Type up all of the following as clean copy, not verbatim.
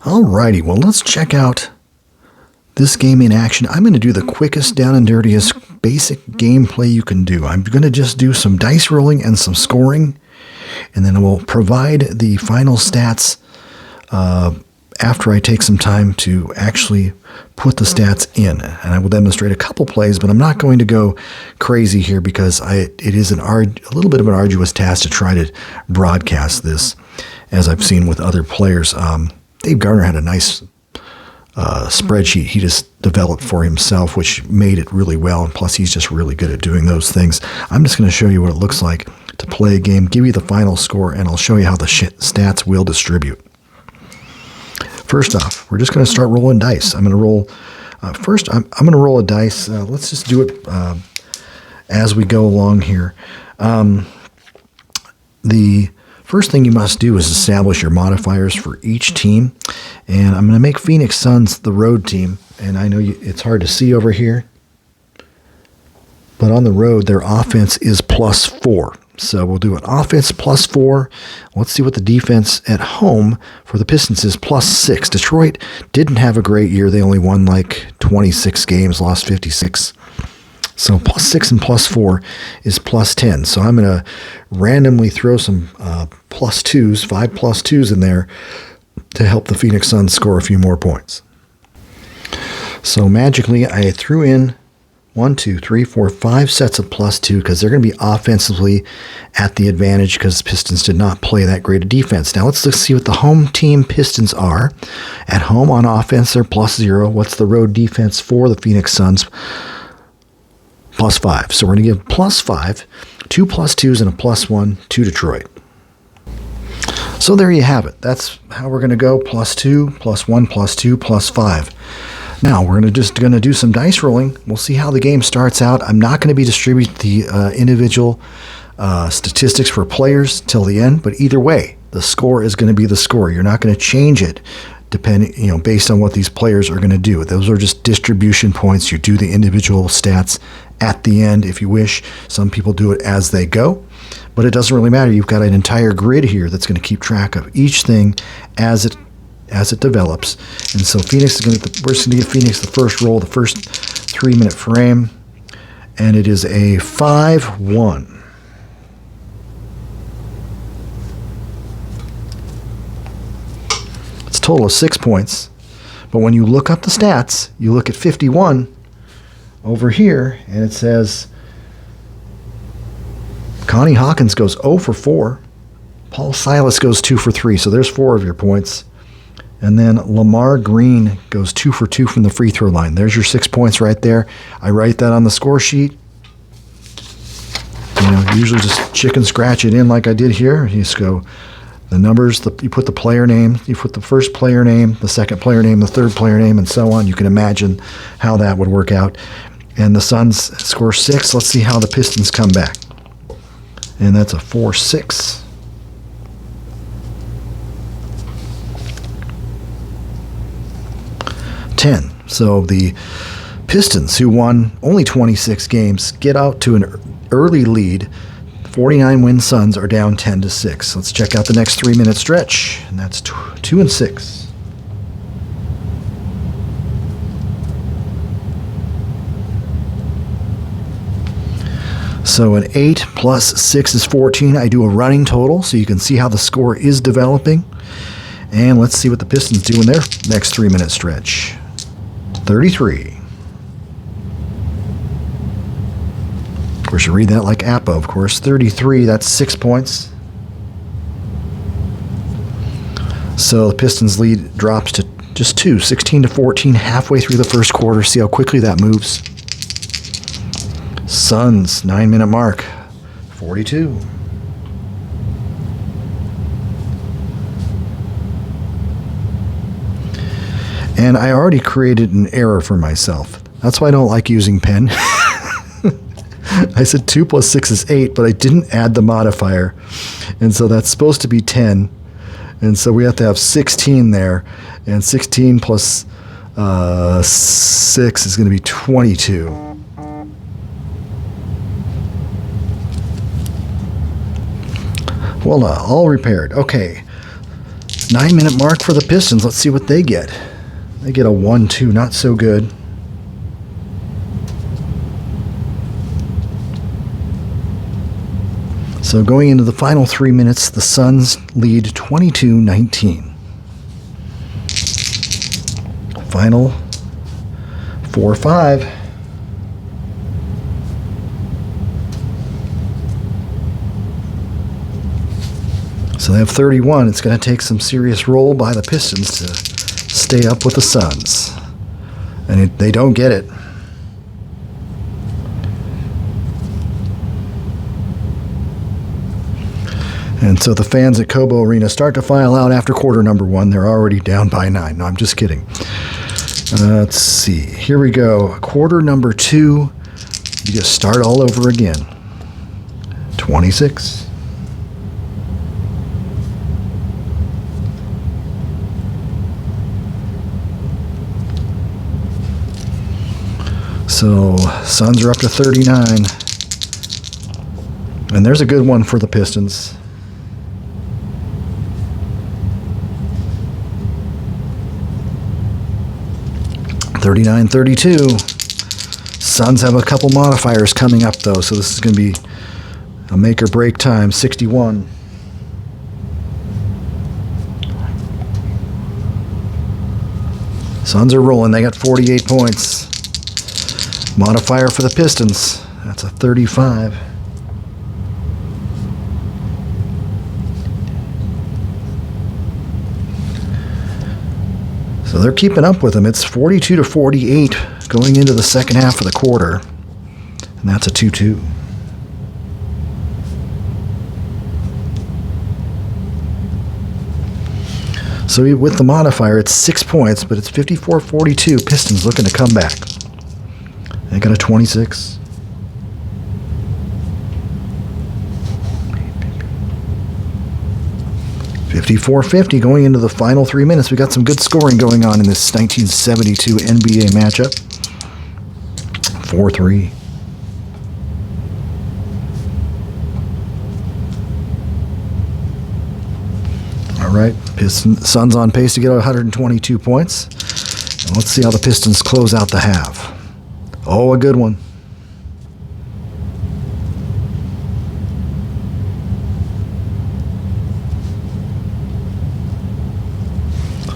Alrighty, well, let's check out this game in action. I'm going to do the quickest, down and dirtiest basic gameplay you can do. I'm going to just do some dice rolling and some scoring, and then we'll provide the final stats after I take some time to actually put the stats in. And I will demonstrate a couple plays, but I'm not going to go crazy here because it is a little bit of an arduous task to try to broadcast this, as I've seen with other players. Dave Garner had a nice spreadsheet he just developed for himself, which made it really well, and plus he's just really good at doing those things. I'm just going to show you what it looks like to play a game, give you the final score, and I'll show you how the stats will distribute. First off, we're just going to start rolling dice. I'm going to roll, first I'm going to roll a dice. Let's just do it as we go along here. The first thing you must do is establish your modifiers for each team. And I'm going to make Phoenix Suns the road team. And I know it's hard to see over here, but on the road, their offense is +4. So we'll do an offense +4. Let's see what the defense at home for the Pistons is, +6. Detroit didn't have a great year. They only won like 26 games, lost 56. So +6 and +4 is +10. So I'm going to randomly throw some +2s, 5 +2s in there to help the Phoenix Suns score a few more points. So magically, I threw in 1, 2, 3, 4, 5 sets of +2 because they're going to be offensively at the advantage because the Pistons did not play that great a defense. Now let's see what the home team Pistons are. At home on offense, they're +0. What's the road defense for the Phoenix Suns? +5. So we're going to give +5, 2 +2s, and a +1 to Detroit. So there you have it. That's how we're going to go: +2, +1, +2, +5. Now we're going to do some dice rolling. We'll see how the game starts out. I'm not going to be distributing the individual statistics for players till the end, but either way, the score is going to be the score. You're not going to change it based on what these players are going to do. Those are just distribution points. You do the individual stats at the end if you wish. Some people do it as they go, but it doesn't really matter. You've got an entire grid here that's going to keep track of each thing as it develops. And so Phoenix we're going to give Phoenix the first roll, the first 3-minute frame, and it is a 5-1. It's a total of 6 points, but when you look up the stats, you look at 51 over here, and it says Connie Hawkins goes 0 for 4. Paul Silas goes 2 for 3. So there's 4 of your points. And then Lamar Green goes 2 for 2 from the free throw line. There's your 6 points right there. I write that on the score sheet. Usually just chicken scratch it in like I did here. You just go the numbers, you put the player name, you put the first player name, the second player name, the third player name, and so on. You can imagine how that would work out. And the Suns score 6. Let's see how the Pistons come back. And that's a 4-6. So the Pistons, who won only 26 games, get out to an early lead. 49-win Suns are down 10-6. Let's check out the next 3-minute stretch, and that's 2 and 6. So an 8 + 6 is 14. I do a running total so you can see how the score is developing. And let's see what the Pistons do in their next 3-minute stretch. 33. Of course, you read that like Appa, of course. 33, that's 6 points. So the Pistons lead drops to just 2, 16-14, halfway through the first quarter. See how quickly that moves. Suns, 9-minute mark, 42. And I already created an error for myself. That's why I don't like using pen. I said 2 + 6 is 8, but I didn't add the modifier. And so that's supposed to be 10. And so we have to have 16 there. And 16 plus 6 is going to be 22. Well, all repaired. Okay. 9-minute mark for the Pistons. Let's see what they get. They get a 1-2, not so good. So going into the final 3 minutes, the Suns lead 22-19. Final 4-5. So they have 31. It's going to take some serious roll by the Pistons to stay up with the Suns. And they don't get it. And so the fans at Cobo Arena start to file out after quarter number 1. They're already down by 9. No, I'm just kidding. Let's see. Here we go. Quarter number 2. You just start all over again. 26. So Suns are up to 39. And there's a good one for the Pistons. 39-32. Suns have a couple modifiers coming up, though, so this is going to be a make or break time. 61. Suns are rolling. They got 48 points. Modifier for the Pistons. That's a 35. So they're keeping up with them. It's 42-48 going into the second half of the quarter. And that's a 2-2. So with the modifier, it's 6 points, but it's 54-42. Pistons looking to come back. They got a 26. $54-50 going into the final 3 minutes. We got some good scoring going on in this 1972 NBA matchup. 4-3. All right, Suns on pace to get 122 points. And let's see how the Pistons close out the half. Oh, a good one.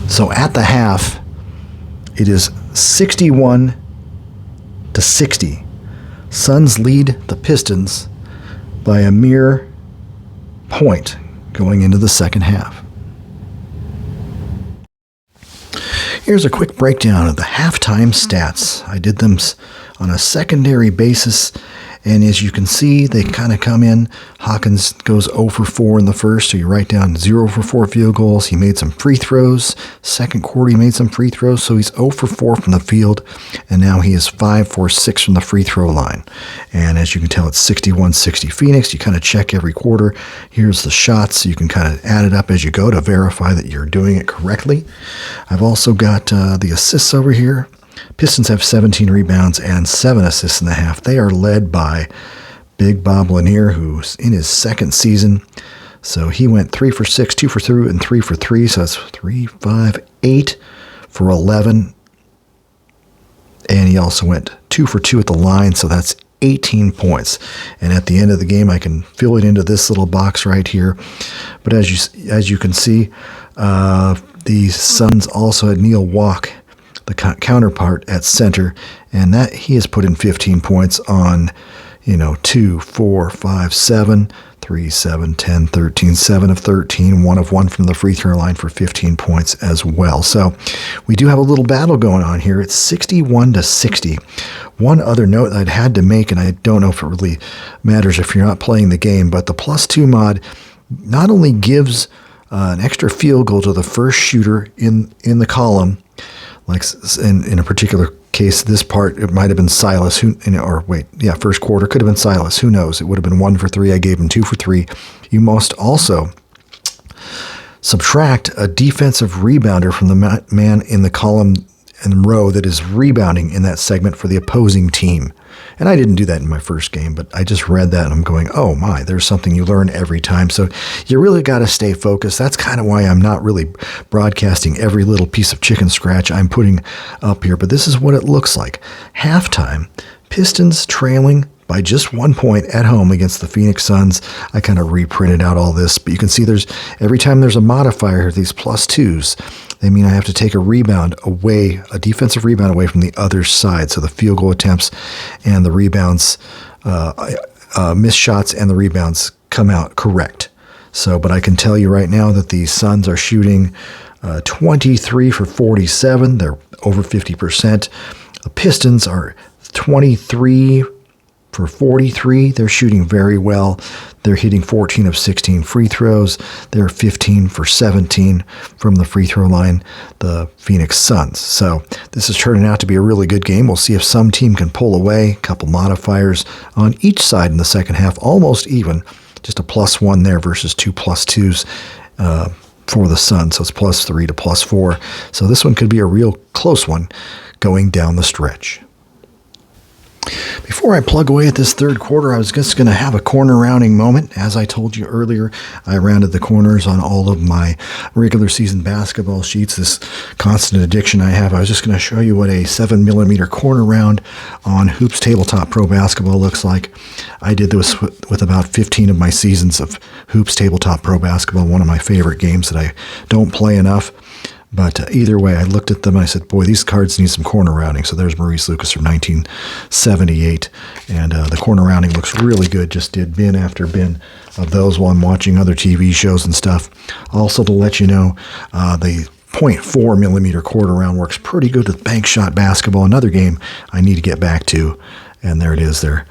So at the half, it is 61-60. Suns lead the Pistons by a mere point going into the second half. Here's a quick breakdown of the halftime stats. I did them on a secondary basis, and as you can see, they kind of come in. Hawkins goes 0 for 4 in the first, so you write down 0 for 4 field goals. He made some free throws. Second quarter, he made some free throws, so he's 0 for 4 from the field, and now he is 5 for 6 from the free throw line. And as you can tell, it's 61-60 Phoenix. You kind of check every quarter. Here's the shots, so you can kind of add it up as you go to verify that you're doing it correctly. I've also got the assists over here. Pistons have 17 rebounds and 7 assists in the half. They are led by Big Bob Lanier, who's in his second season. So he went 3 for 6, 2 for 3, and 3 for 3. So that's 3, 5, 8 for 11. And he also went 2 for 2 at the line. So that's 18 points. And at the end of the game, I can fill it into this little box right here. But as you can see, the Suns also had Neil Walk, the counterpart at center, and that he has put in 15 points on, 2, 4, 5, 7, 3, 7, 10, 13, 7 of 13, 1 of 1 from the free throw line for 15 points as well. So we do have a little battle going on here. It's 61-60. One other note I'd had to make, and I don't know if it really matters if you're not playing the game, but the +2 mod not only gives an extra field goal to the first shooter in the column, like in a particular case, this part, it might have been Silas, first quarter, could have been Silas, who knows? It would have been 1 for 3, I gave him 2 for 3. You must also subtract a defensive rebounder from the man in the column and row that is rebounding in that segment for the opposing team. And I didn't do that in my first game, but I just read that and I'm going, oh my, there's something you learn every time. So you really got to stay focused. That's kind of why I'm not really broadcasting every little piece of chicken scratch I'm putting up here. But this is what it looks like. Halftime, Pistons trailing by just 1 point at home against the Phoenix Suns. I kind of reprinted out all this, but you can see every time there's a modifier here, these +2s, they mean I have to take a rebound away, a defensive rebound away from the other side. So the field goal attempts and the rebounds, missed shots and the rebounds come out correct. So, but I can tell you right now that the Suns are shooting 23 for 47. They're over 50%. The Pistons are 23 for 43. They're shooting very well. They're hitting 14 of 16 free throws. They're 15 for 17 from the free throw line, the Phoenix Suns. So this is turning out to be a really good game. We'll see if some team can pull away. A couple modifiers on each side in the second half, almost even. Just a +1 there versus 2 +2s for the Suns. So it's +3 to +4. So this one could be a real close one going down the stretch. Before I plug away at this third quarter, I was just going to have a corner rounding moment. As I told you earlier, I rounded the corners on all of my regular season basketball sheets, this constant addiction I have. I was just going to show you what a 7mm corner round on Hoops Tabletop Pro Basketball looks like. I did this with about 15 of my seasons of Hoops Tabletop Pro Basketball, one of my favorite games that I don't play enough. But either way, I looked at them and I said, boy, these cards need some corner rounding. So there's Maurice Lucas from 1978. And the corner rounding looks really good. Just did bin after bin of those while I'm watching other TV shows and stuff. Also, to let you know, the 0.4mm quarter round works pretty good with bank shot basketball. Another game I need to get back to. And there it is there.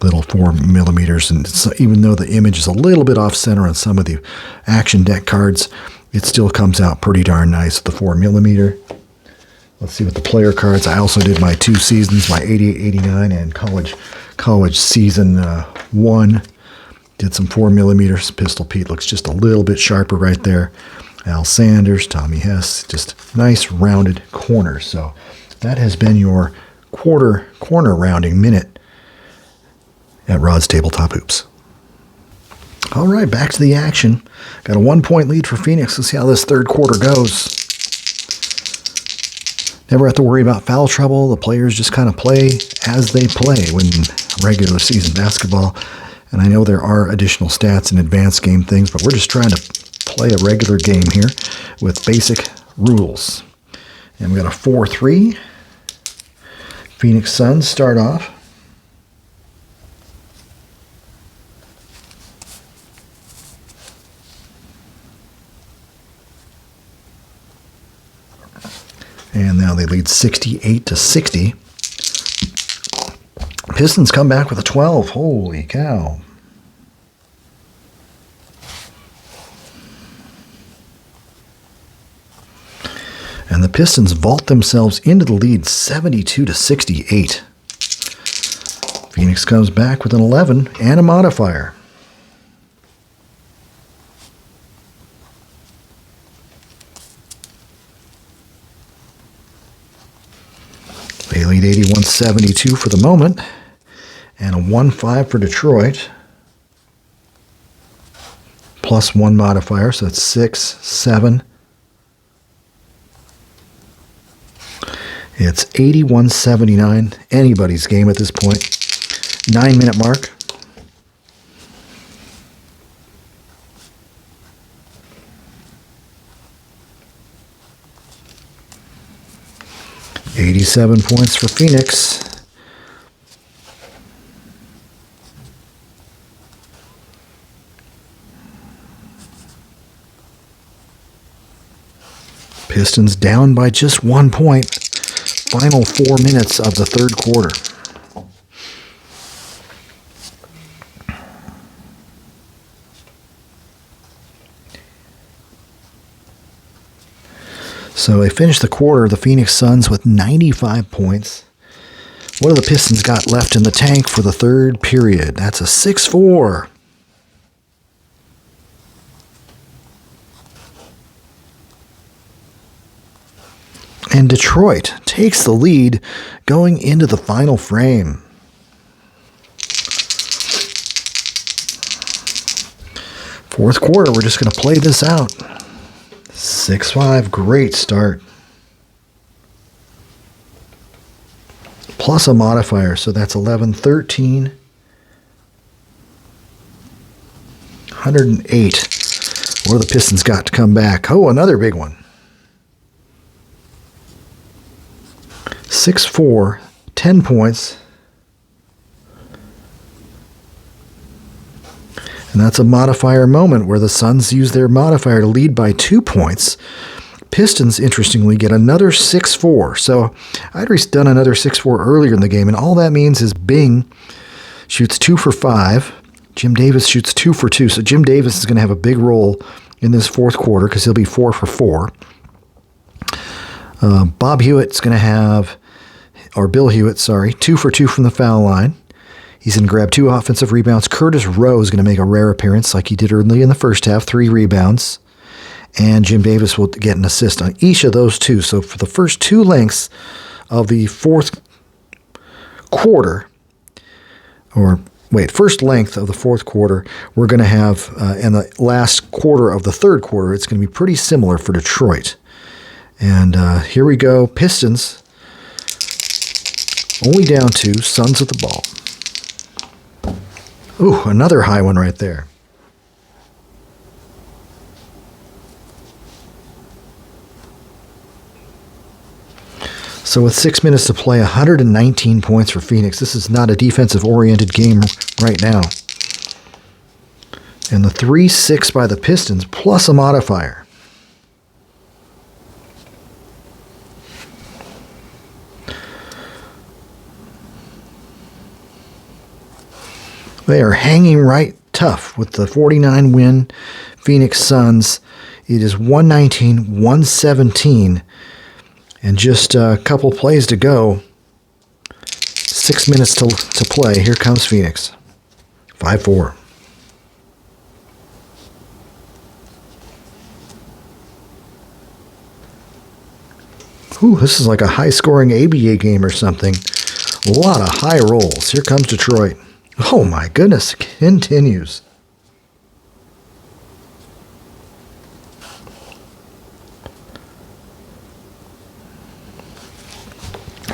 Little 4mm. And even though the image is a little bit off center on some of the action deck cards, it still comes out pretty darn nice with the 4mm. Let's see what the player cards. I also did my 2 seasons, my 88-89 and college season 1. Did some 4mm. Pistol Pete looks just a little bit sharper right there. Al Sanders, Tommy Hess, just nice rounded corners. So that has been your corner rounding minute at Rod's Tabletop Hoops. All right, back to the action. Got a 1-point lead for Phoenix. Let's see how this third quarter goes. Never have to worry about foul trouble. The players just kind of play as they play when regular season basketball. And I know there are additional stats and advanced game things, but we're just trying to play a regular game here with basic rules. And we got a 4-3. Phoenix Suns start off. And now they lead 68-60. Pistons come back with a 12. Holy cow. And the Pistons vault themselves into the lead 72-68. Phoenix comes back with an 11 and a modifier. They lead 81-72 for the moment, and a 1-5 for Detroit, +1 modifier, so that's 6, 7. It's 81-79, anybody's game at this point. 9-minute mark. $87 points for Phoenix. Pistons down by just 1 point. Final 4 minutes of the third quarter. So they finished the quarter, the Phoenix Suns, with 95 points. What do the Pistons got left in the tank for the third period? That's a 6-4. And Detroit takes the lead going into the final frame. Fourth quarter, we're just going to play this out. 6-5, great start. Plus a modifier, so that's 11-13. 108. What do the Pistons got to come back? Oh, another big one. 6-4, 10 points. And that's a modifier moment where the Suns use their modifier to lead by 2 points. Pistons, interestingly, get another 6-4. So I'd done another 6-4 earlier in the game, and all that means is Bing shoots 2 for 5. Jim Davis shoots 2 for 2. So Jim Davis is going to have a big role in this fourth quarter because he'll be 4 for 4. Bob Hewitt's going to have, or Bill Hewitt, sorry, 2 for 2 from the foul line. He's going to grab 2 offensive rebounds. Curtis Rowe is going to make a rare appearance like he did early in the first half, 3 rebounds. And Jim Davis will get an assist on each of those 2. So for the first 2 lengths of the fourth quarter, first length of the fourth quarter, we're going to have, and the last quarter of the third quarter, it's going to be pretty similar for Detroit. And here we go. Pistons only down 2. Suns with the ball. Ooh, another high one right there. So with 6 minutes to play, 119 points for Phoenix. This is not a defensive-oriented game right now. And the 3-6 by the Pistons, plus a modifier. They are hanging right tough with the 49-win Phoenix Suns. It is 119-117. And just a couple plays to go. 6 minutes to play. Here comes Phoenix. 5-4. Ooh, this is like a high-scoring ABA game or something. A lot of high rolls. Here comes Detroit. Oh my goodness, continues.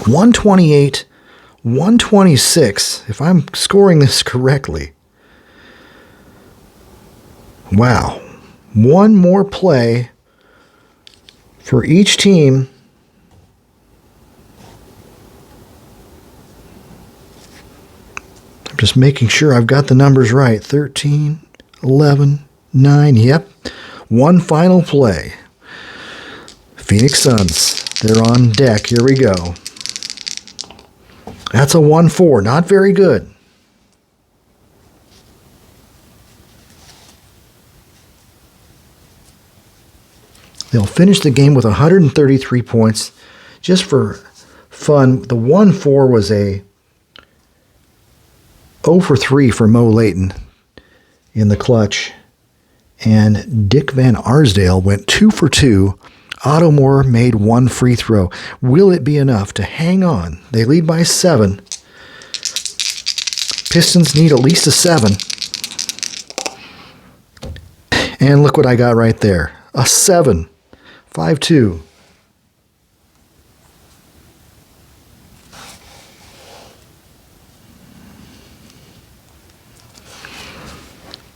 $128, $126, if I'm scoring this correctly. Wow. One more play for each team. Just making sure I've got the numbers right. 13, 11, 9. Yep. One final play. Phoenix Suns. They're on deck. Here we go. That's a 1-4. Not very good. They'll finish the game with 133 points. Just for fun, the 1-4 was a 0 for 3 for Mo Layton in the clutch. And Dick Van Arsdale went 2 for 2. Otto Moore made 1 free throw. Will it be enough to hang on? They lead by 7. Pistons need at least a 7. And look what I got right there. A 7. 5-2.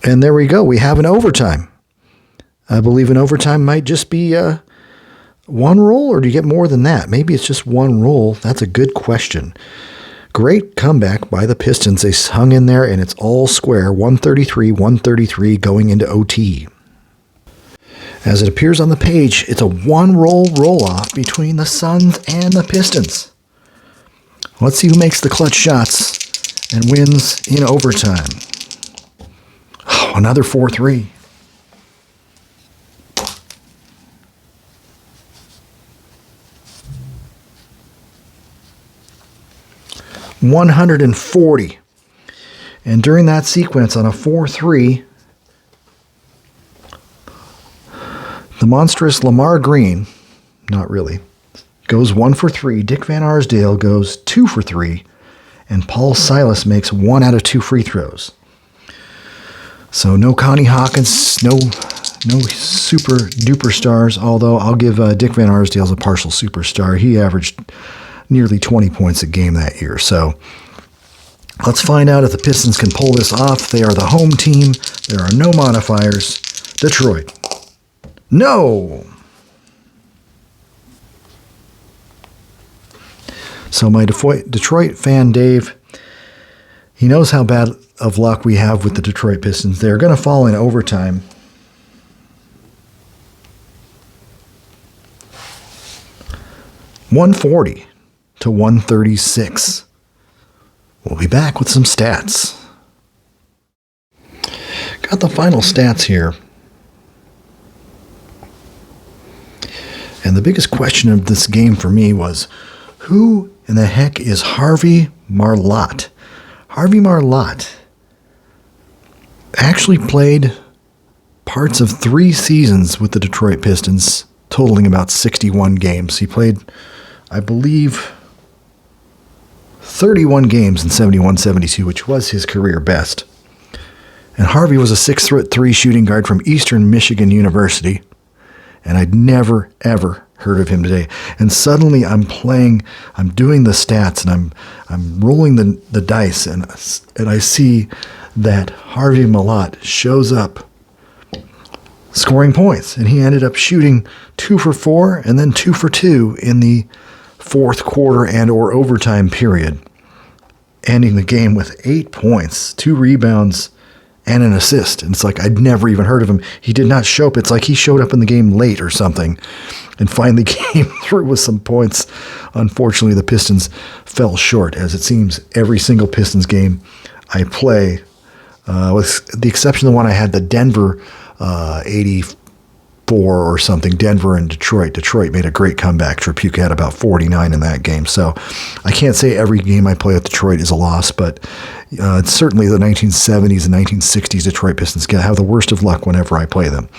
And there we go. We have an overtime. I believe an overtime might just be one roll, or do you get more than that? Maybe it's just one roll. That's a good question. Great comeback by the Pistons. They hung in there, and it's all square. 133-133 going into OT. As it appears on the page, it's a one-roll roll-off between the Suns and the Pistons. Let's see who makes the clutch shots and wins in overtime. Oh, another 4-3. $140. And during that sequence on a 4-3, the monstrous Lamar Green, not really, goes 1 for 3. Dick Van Arsdale goes 2 for 3. And Paul Silas makes 1 out of 2 free throws. So no Connie Hawkins, no super duper stars, although I'll give Dick Van Arsdale a partial superstar. He averaged nearly 20 points a game that year. So let's find out if the Pistons can pull this off. They are the home team. There are no modifiers. Detroit. No! So my Detroit fan, Dave, he knows how bad of luck we have with the Detroit Pistons. They're going to fall in overtime. $140 to $136. We'll be back with some stats. Got the final stats here. And the biggest question of this game for me was, who in the heck is Harvey Marlotte? Harvey Marlotte actually played parts of 3 seasons with the Detroit Pistons, totaling about 61 games. He played, I believe, 31 games in 71-72, which was his career best. And Harvey was a 6'3" shooting guard from Eastern Michigan University. And I'd never, ever heard of him today. And suddenly I'm doing the stats, and I'm rolling the dice, and I see that Harvey Marlotte shows up scoring points. And he ended up shooting 2 for 4 and then 2 for 2 in the fourth quarter and or overtime period, ending the game with 8 points, 2 rebounds, and an assist. And it's like I'd never even heard of him. He did not show up. It's like he showed up in the game late or something and finally came through with some points. Unfortunately, the Pistons fell short, as it seems every single Pistons game I play, with the exception of the one I had, the Denver 84 or something, Denver and Detroit. Detroit made a great comeback. Tripuk had about 49 in that game. So I can't say every game I play with Detroit is a loss, but it's certainly the 1970s and 1960s Detroit Pistons have the worst of luck whenever I play them.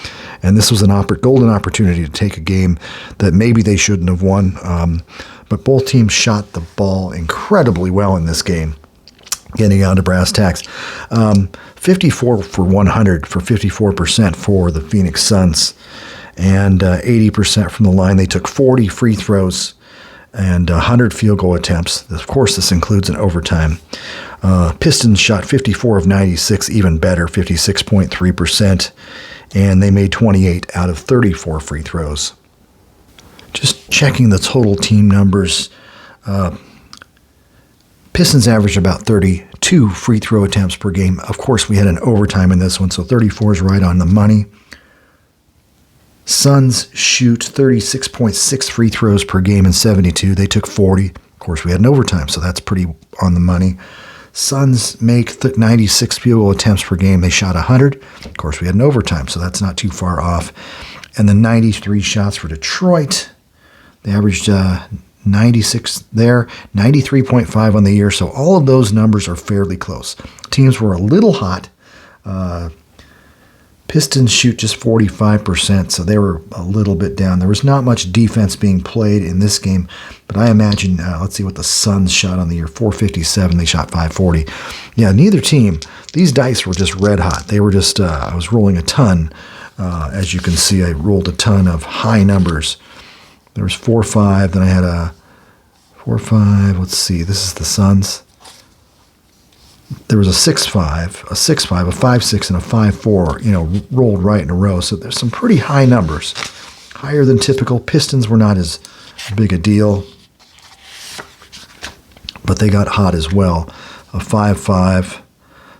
And this was an golden opportunity to take a game that maybe they shouldn't have won. But both teams shot the ball incredibly well in this game. Getting out to brass tacks. 54 for 100 for 54% for the Phoenix Suns, and 80% from the line. They took 40 free throws and 100 field goal attempts. Of course, this includes an overtime. Pistons shot 54 of 96, even better, 56.3%, and they made 28 out of 34 free throws. Just checking the total team numbers. Pistons averaged about 32 free throw attempts per game. Of course, we had an overtime in this one, so 34 is right on the money. Suns shoot 36.6 free throws per game in 72. They took 40. Of course, we had an overtime, so that's pretty on the money. Suns make 96 field goal attempts per game. They shot 100. Of course, we had an overtime, so that's not too far off. And the 93 shots for Detroit. They averaged 96 there, 93.5 on the year. So all of those numbers are fairly close. Teams were a little hot. Pistons shoot just 45%, so they were a little bit down. There was not much defense being played in this game, but I imagine, let's see what the Suns shot on the year, 457. They shot 540. Yeah, neither team, these dice were just red hot. They were just, I was rolling a ton. As you can see, I rolled a ton of high numbers. There was 4-5, then I had a 4-5, let's see, this is the Suns. There was a 6-5, a 6-5, a 5-6, and a 5-4, rolled right in a row. So there's some pretty high numbers, higher than typical. Pistons were not as big a deal, but they got hot as well. A 5-5,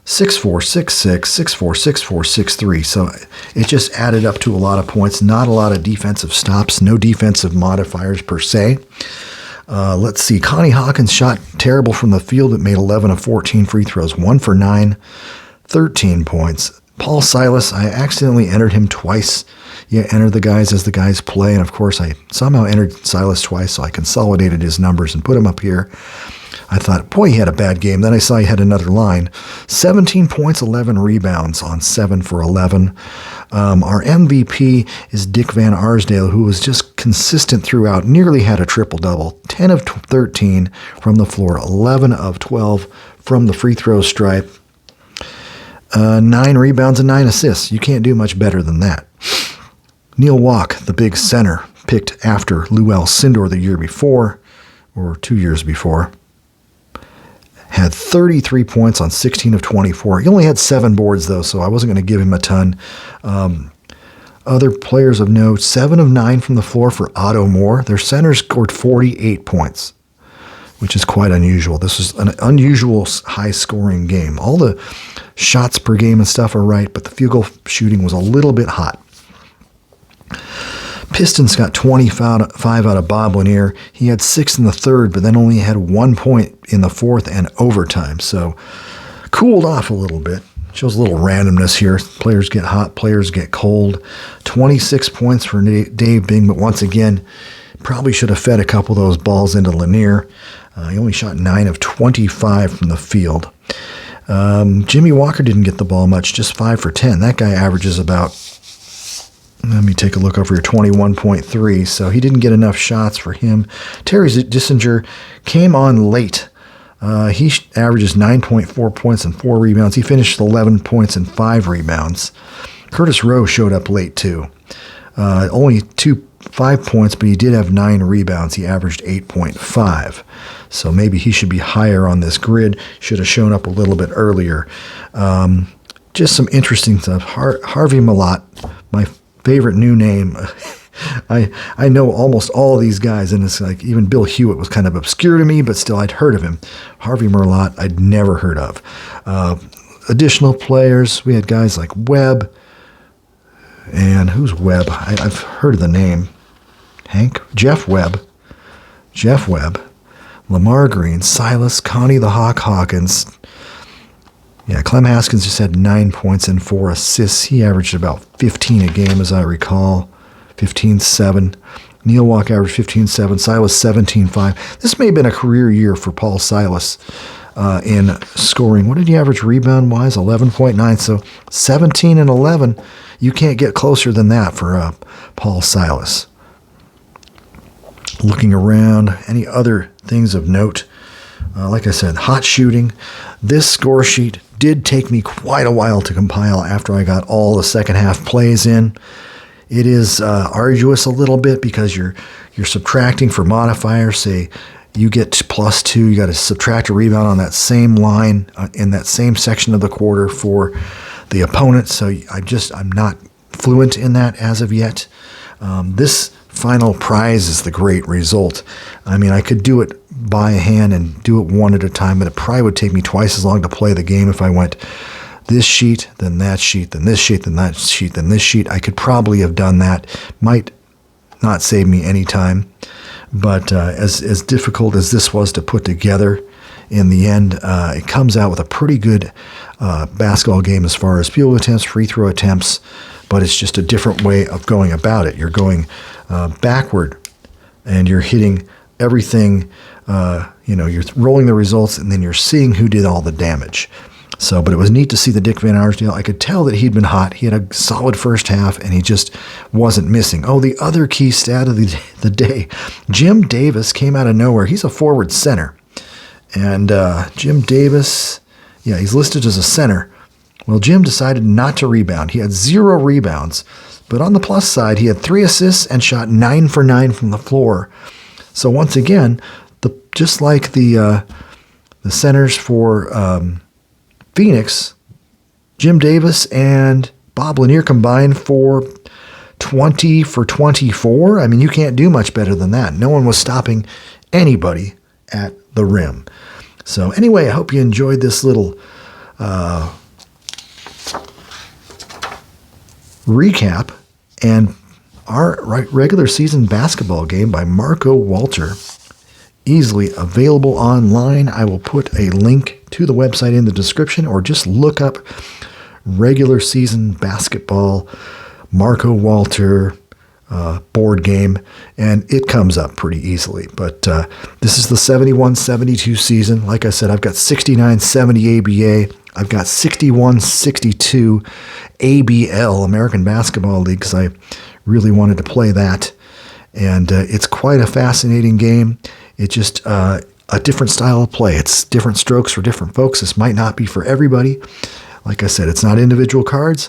6-4, 6-6, 6-4, 6-4, 6-3. So it just added up to a lot of points. Not a lot of defensive stops, no defensive modifiers per se. Let's see. Connie Hawkins shot terrible from the field. It made 11 of 14 free throws, 1 for 9, 13 points. Paul Silas, I accidentally entered him twice. You enter the guys as the guys play, and of course I somehow entered Silas twice, so I consolidated his numbers and put him up here. I thought, boy, he had a bad game. Then I saw he had another line. 17 points, 11 rebounds on 7 for 11. Our MVP is Dick Van Arsdale, who was just consistent throughout, nearly had a triple-double. 10 of 13 from the floor, 11 of 12 from the free throw stripe. 9 rebounds and 9 assists. You can't do much better than that. Neil Walk, the big center, picked after Llewellyn Sindor the year before, or 2 years before, had 33 points on 16 of 24. He only had 7 boards, though, so I wasn't going to give him a ton. Other players of note, 7 of 9 from the floor for Otto Moore. Their center scored 48 points, which is quite unusual. This is an unusual high-scoring game. All the shots per game and stuff are right, but the field goal shooting was a little bit hot. Pistons got 25 out of Bob Lanier. He had 6 in the third, but then only had 1 point in the fourth and overtime. So cooled off a little bit. Shows a little randomness here. Players get hot, players get cold. 26 points for Dave Bing, but once again, probably should have fed a couple of those balls into Lanier. He only shot 9 of 25 from the field. Jimmy Walker didn't get the ball much, just 5 for 10. That guy averages about, let me take a look over here, 21.3, so he didn't get enough shots for him. Terry Dissinger came on late. He averages 9.4 points and 4 rebounds. He finished 11 points and 5 rebounds. Curtis Rowe showed up late, too. Only 5 points, but he did have 9 rebounds. He averaged 8.5. So maybe he should be higher on this grid. Should have shown up a little bit earlier. Just some interesting stuff. Harvey Malott, my favorite new name. I know almost all of these guys, and it's like even Bill Hewitt was kind of obscure to me, but still I'd heard of him. Harvey Malott, I'd never heard of. Additional players, we had guys like Webb, and who's Webb? I've heard of the name. Jeff Webb, Lamar Green, Silas, Connie the Hawk Hawkins. Yeah, Clem Haskins just had 9 points and 4 assists. He averaged about 15 a game, as I recall. 15-7. Neil Walk averaged 15-7. Silas 17-5. This may have been a career year for Paul Silas in scoring. What did he average rebound-wise? 11.9. So 17 and 11. You can't get closer than that for Paul Silas. Looking around, any other things of note? Like I said, hot shooting. This score sheet did take me quite a while to compile after I got all the second half plays in. It is arduous a little bit because you're subtracting for modifiers. Say you get +2, you got to subtract a rebound on that same line in that same section of the quarter for the opponent. So I'm not fluent in that as of yet. This final prize is the great result. I mean, I could do it by hand and do it one at a time, but it probably would take me twice as long to play the game if I went this sheet, then that sheet, then this sheet, then that sheet, then this sheet. I could probably have done that. Might not save me any time. But as difficult as this was to put together, in the end, it comes out with a pretty good basketball game as far as field attempts, free throw attempts, but it's just a different way of going about it. You're going backward, and you're hitting everything, you're rolling the results, and then you're seeing who did all the damage. So, but it was neat to see the Dick Van Arsdale. I could tell that he'd been hot. He had a solid first half, and he just wasn't missing. Oh, the other key stat of the day, Jim Davis came out of nowhere. He's a forward center. And Jim Davis, he's listed as a center. Well, Jim decided not to rebound. He had 0 rebounds. But on the plus side, he had 3 assists and shot 9 for 9 from the floor. So once again, just like the centers for Phoenix, Jim Davis and Bob Lanier combined for 20 for 24. I mean, you can't do much better than that. No one was stopping anybody at the rim. So anyway, I hope you enjoyed this little recap and our regular season basketball game by Marco Walter. Easily available online. I will put a link to the website in the description, or just look up regular season basketball Marco Walter board game, and it comes up pretty easily. But this is the 71-72 season. Like I said, I've got 69-70 ABA. I've got 61-62 ABL, American Basketball League, because I really wanted to play that. And it's quite a fascinating game. It's just a different style of play. It's different strokes for different folks. This might not be for everybody. Like I said, it's not individual cards.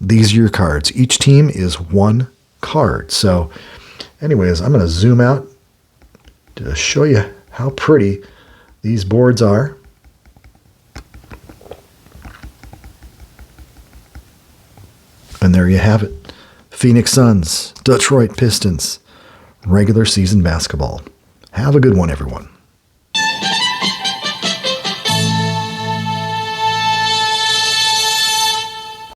These are your cards. Each team is one card. So anyways, I'm going to zoom out to show you how pretty these boards are. And there you have it. Phoenix Suns, Detroit Pistons, regular season basketball. Have a good one, everyone.